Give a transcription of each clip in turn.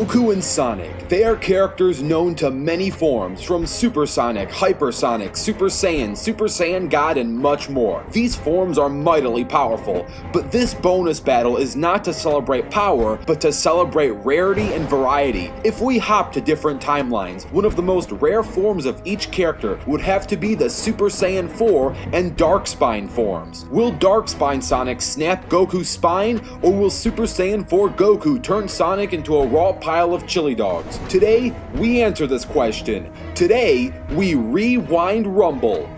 Goku and Sonic. They are characters known to many forms, from Supersonic, Hypersonic, Super Saiyan God, and much more. These forms are mightily powerful, but this bonus battle is not to celebrate power, but to celebrate rarity and variety. If we hop to different timelines, one of the most rare forms of each character would have to be the Super Saiyan 4 and DARKSPINE forms. Will DARKSPINE Sonic snap Goku's spine, or will Super Saiyan 4 Goku turn Sonic into a raw pile of chili dogs? Today, we answer this question. Today, we rewind Rumble.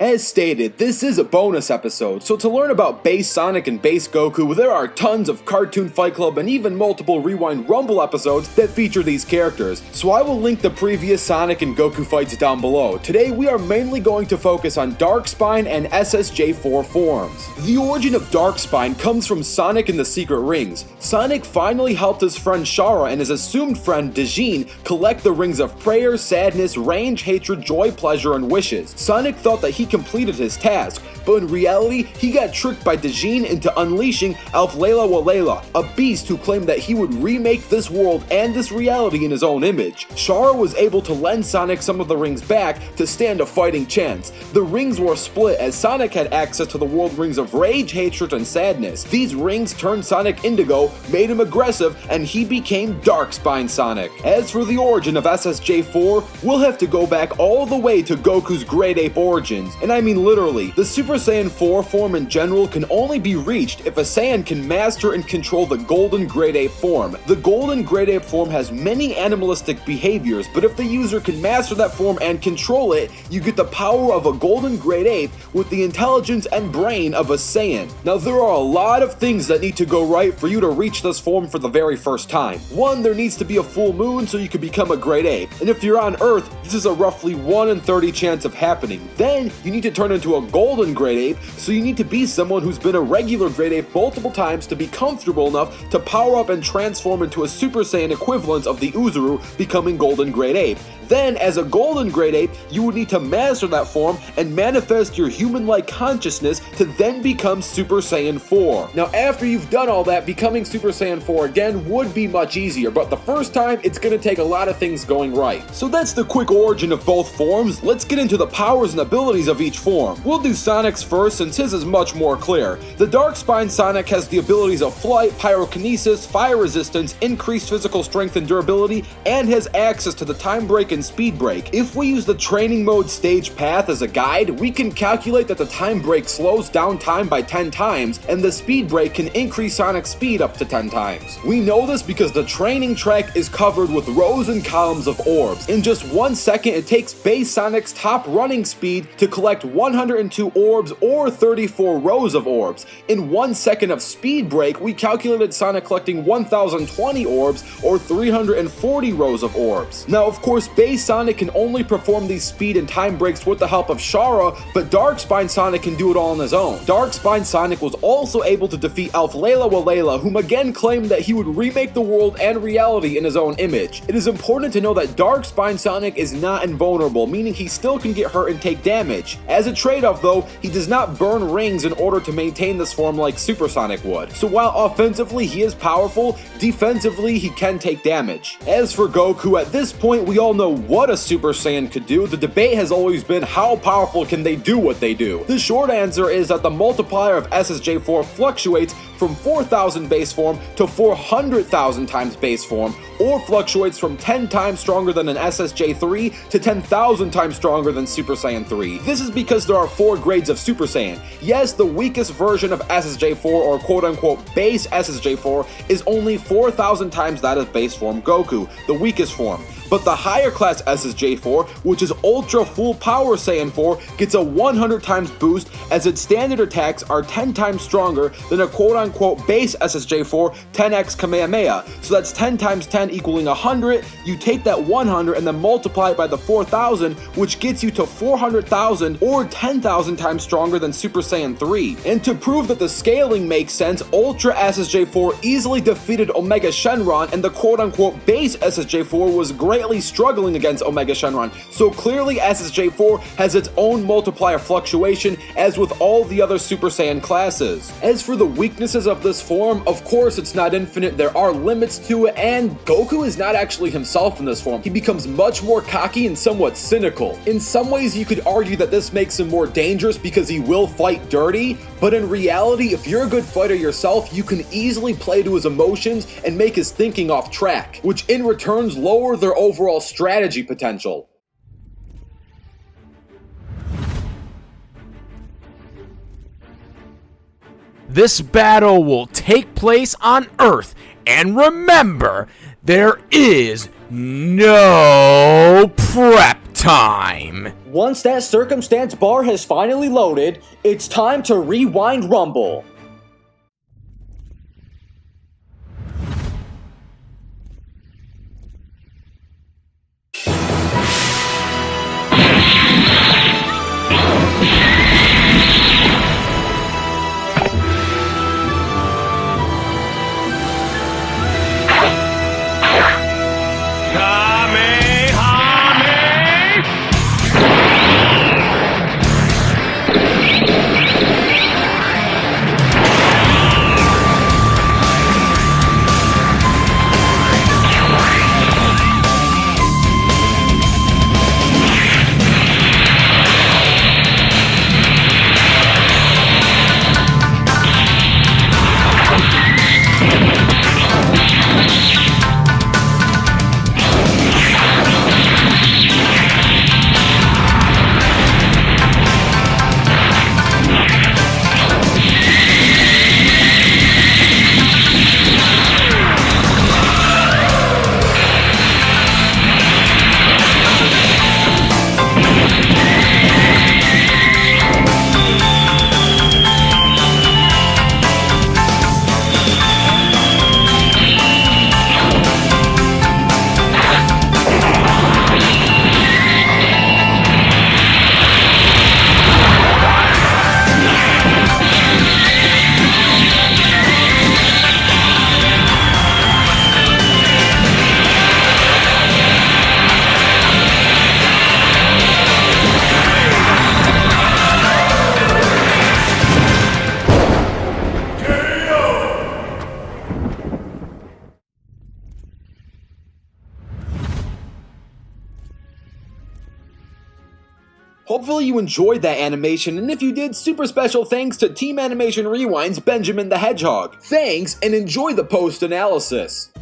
As stated, this is a bonus episode, so to learn about base Sonic and base Goku, there are tons of Cartoon Fight Club and even multiple Rewind Rumble episodes that feature these characters, so I will link the previous Sonic and Goku fights down below. Today we are mainly going to focus on DARKSPINE and SSJ4 forms. The origin of DARKSPINE comes from Sonic and the Secret Rings. Sonic finally helped his friend Shara and his assumed friend Dejin collect the Rings of Prayer, Sadness, Rage, Hatred, Joy, Pleasure, and Wishes. Sonic thought that he completed his task, but in reality, he got tricked by Dejin into unleashing Alf Layla Walayla, a beast who claimed that he would remake this world and this reality in his own image. Shara was able to lend Sonic some of the rings back to stand a fighting chance. The rings were split as Sonic had access to the world rings of Rage, Hatred, and Sadness. These rings turned Sonic indigo, made him aggressive, and he became DARKSPINE Sonic. As for the origin of SSJ4, we'll have to go back all the way to Goku's Great Ape origins. And I mean literally. The Super Saiyan 4 form in general can only be reached if a Saiyan can master and control the Golden Great Ape form. The Golden Great Ape form has many animalistic behaviors, but if the user can master that form and control it, you get the power of a Golden Great Ape with the intelligence and brain of a Saiyan. Now there are a lot of things that need to go right for you to reach this form for the very first time. One, there needs to be a full moon so you can become a Great Ape, and if you're on Earth, this is a roughly 1 in 30 chance of happening. Then, you need to turn into a Golden Great Ape, so you need to be someone who's been a regular Great Ape multiple times to be comfortable enough to power up and transform into a Super Saiyan equivalent of the Uzuru, becoming Golden Great Ape. Then, as a Golden Great Ape, you would need to master that form and manifest your human-like consciousness to then become Super Saiyan 4. Now, after you've done all that, becoming Super Saiyan 4 again would be much easier, but the first time, it's gonna take a lot of things going right. So that's the quick origin of both forms. Let's get into the powers and abilities of each form. We'll do Sonic's first since his is much more clear. The DARKSPINE Sonic has the abilities of flight, pyrokinesis, fire resistance, increased physical strength and durability, and has access to the time break and speed break. If we use the training mode stage path as a guide, we can calculate that the time break slows down time by 10 times, and the speed break can increase Sonic's speed up to 10 times. We know this because the training track is covered with rows and columns of orbs. In just 1 second, it takes base Sonic's top running speed to collect 102 orbs or 34 rows of orbs. In 1 second of speed break, we calculated Sonic collecting 1020 orbs or 340 rows of orbs. Now, of course, base Sonic can only perform these speed and time breaks with the help of Shara, but DARKSPINE Sonic can do it all on his own. DARKSPINE Sonic was also able to defeat Alf Layla Walayla, whom again claimed that he would remake the world and reality in his own image. It is important to know that DARKSPINE Sonic is not invulnerable, meaning he still can get hurt and take damage. As a trade-off though, he does not burn rings in order to maintain this form like Super Sonic would. So while offensively he is powerful, defensively he can take damage. As for Goku, at this point we all know what a Super Saiyan could do. The debate has always been how powerful can they do what they do. The short answer is that the multiplier of SSJ4 fluctuates from 4,000 base form to 400,000 times base form, or fluctuates from 10 times stronger than an SSJ3 to 10,000 times stronger than Super Saiyan 3. This is because there are 4 grades of Super Saiyan. Yes, the weakest version of SSJ4, or quote-unquote base SSJ4, is only 4,000 times that of base form Goku, the weakest form. But the higher class SSJ4, which is Ultra Full Power Saiyan 4, gets a 100 times boost as its standard attacks are 10 times stronger than a quote-unquote quote-unquote base SSJ4 10x Kamehameha. So that's 10 times 10 equaling 100. You take that 100 and then multiply it by the 4,000, which gets you to 400,000 or 10,000 times stronger than Super Saiyan 3. And to prove that the scaling makes sense, Ultra SSJ4 easily defeated Omega Shenron, and the quote-unquote base SSJ4 was greatly struggling against Omega Shenron. So clearly SSJ4 has its own multiplier fluctuation, as with all the other Super Saiyan classes. As for the weaknesses of this form, of course it's not infinite, there are limits to it, and Goku is not actually himself in this form. He becomes much more cocky and somewhat cynical. In some ways you could argue that this makes him more dangerous because he will fight dirty, but in reality, if you're a good fighter yourself, you can easily play to his emotions and make his thinking off track, which in returns lower their overall strategy potential. This battle will take place on Earth, and remember, there is no prep time. Once that circumstance bar has finally loaded, it's time to rewind Rumble. Hopefully you enjoyed that animation, and if you did, super special thanks to Team Animation Rewind's Benjamin the Hedgehog. Thanks, and enjoy the post-analysis.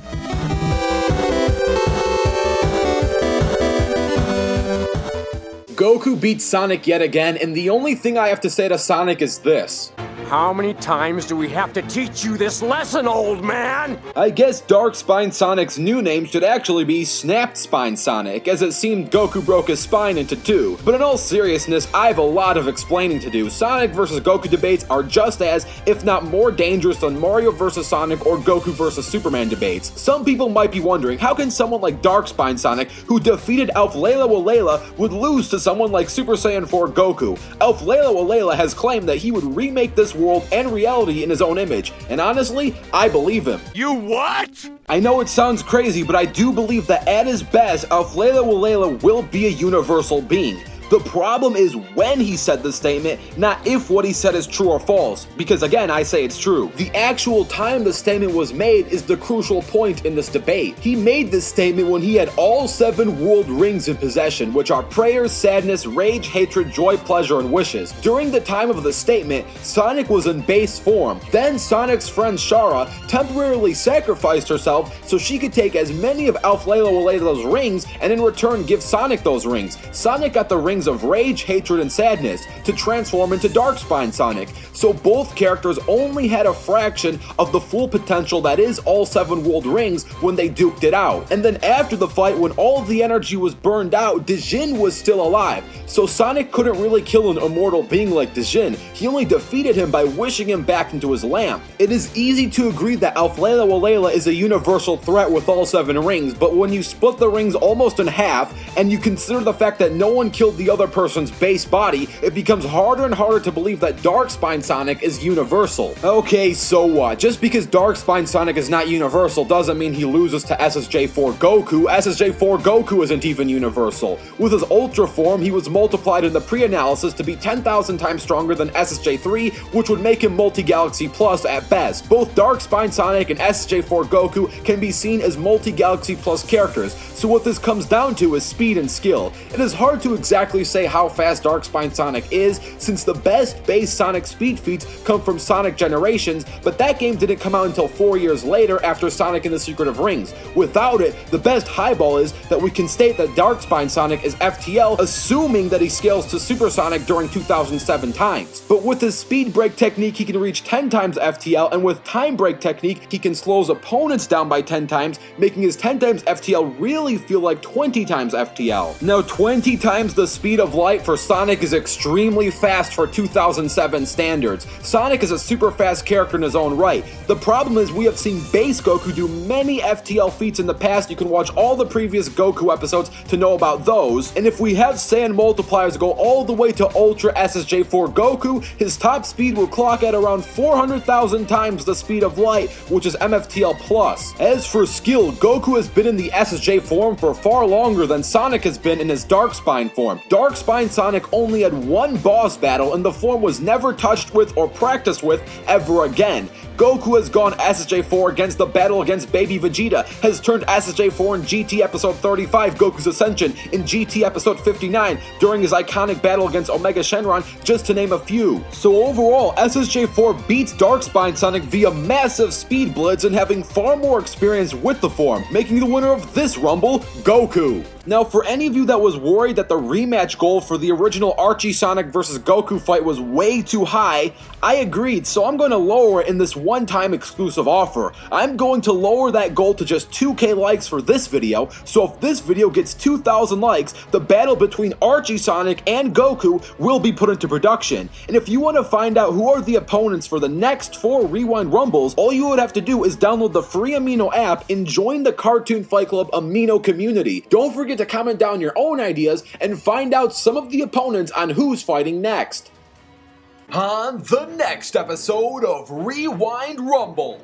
Goku beats Sonic yet again, and the only thing I have to say to Sonic is this. How many times do we have to teach you this lesson, old man? I guess DARKSPINE Sonic's new name should actually be Snapped Spine Sonic, as it seemed Goku broke his spine into two. But in all seriousness, I have a lot of explaining to do. Sonic vs. Goku debates are just as, if not more dangerous than Mario vs. Sonic or Goku vs. Superman debates. Some people might be wondering, how can someone like DARKSPINE Sonic, who defeated Elf Layla Walayla, would lose to someone like Super Saiyan 4 Goku? Elf Layla Walayla has claimed that he would remake this world and reality in his own image, and honestly, I believe him. You what? I know it sounds crazy, but I do believe that at his best, Elf Layla Walayla will be a universal being. The problem is when he said the statement, not if what he said is true or false, because again, I say it's true. The actual time the statement was made is the crucial point in this debate. He made this statement when he had all 7 world rings in possession, which are prayer, sadness, rage, hatred, joy, pleasure, and wishes. During the time of the statement, Sonic was in base form. Then Sonic's friend Shara temporarily sacrificed herself so she could take as many of Elf Layla Walayla's rings and in return give Sonic those rings. Sonic got the rings rings of rage, hatred, and sadness to transform into Darkspine Sonic, so both characters only had a fraction of the full potential that is all 7 world rings when they duked it out. And then after the fight, when all of the energy was burned out, Dijin was still alive, so Sonic couldn't really kill an immortal being like Dijin. He only defeated him by wishing him back into his lamp. It is easy to agree that Alflela Walela is a universal threat with all 7 rings, but when you split the rings almost in half, and you consider the fact that no one killed the other person's base body, it becomes harder and harder to believe that Darkspine Sonic is universal. Okay, so what? Just because Darkspine Sonic is not universal doesn't mean he loses to SSJ4 GOKU. SSJ4 GOKU isn't even universal. With his Ultra form, he was multiplied in the pre-analysis to be 10,000 times stronger than SSJ3, which would make him multi-galaxy plus at best. Both Darkspine Sonic and SSJ4 GOKU can be seen as multi-galaxy plus characters, so what this comes down to is speed and skill. It is hard to exactly say how fast Darkspine Sonic is, since the best base Sonic speed feats come from Sonic Generations, but that game didn't come out until 4 years later after Sonic and the Secret of Rings. Without it, the best highball is that we can state that Darkspine Sonic is FTL, assuming that he scales to Supersonic during 2007 times. But with his speed break technique, he can reach 10 times FTL, and with time break technique, he can slow his opponents down by 10 times, making his 10 times FTL really feel like 20 times FTL. Now, 20 times the speed of light for Sonic is extremely fast for 2007 standards. Sonic is a super fast character in his own right. The problem is we have seen base Goku do many FTL feats in the past. You can watch all the previous Goku episodes to know about those, and if we have Saiyan multipliers go all the way to Ultra SSJ4 Goku, his top speed will clock at around 400,000 times the speed of light, which is MFTL+. As for skill, Goku has been in the SSJ form for far longer than Sonic has been in his Darkspine form. Darkspine Sonic only had one boss battle, and the form was never touched with or practiced with ever again. Goku has gone SSJ4 against the battle against Baby Vegeta, has turned SSJ4 in GT Episode 35, Goku's Ascension, in GT Episode 59, during his iconic battle against Omega Shenron, just to name a few. So overall, SSJ4 beats Darkspine Sonic via massive speed blitz and having far more experience with the form, making the winner of this Rumble, Goku. Now, for any of you that was worried that the rematch goal for the original Archie Sonic vs. Goku fight was way too high, I agreed, so I'm going to lower it in this one-time exclusive offer. I'm going to lower that goal to just 2k likes for this video, so if this video gets 2,000 likes, the battle between Archie Sonic and Goku will be put into production. And if you want to find out who are the opponents for the next 4 Rewind Rumbles, all you would have to do is download the free Amino app and join the Cartoon Fight Club Amino community. Don't forget to comment down your own ideas and find out some of the opponents on who's fighting next. On the next episode of Rewind Rumble.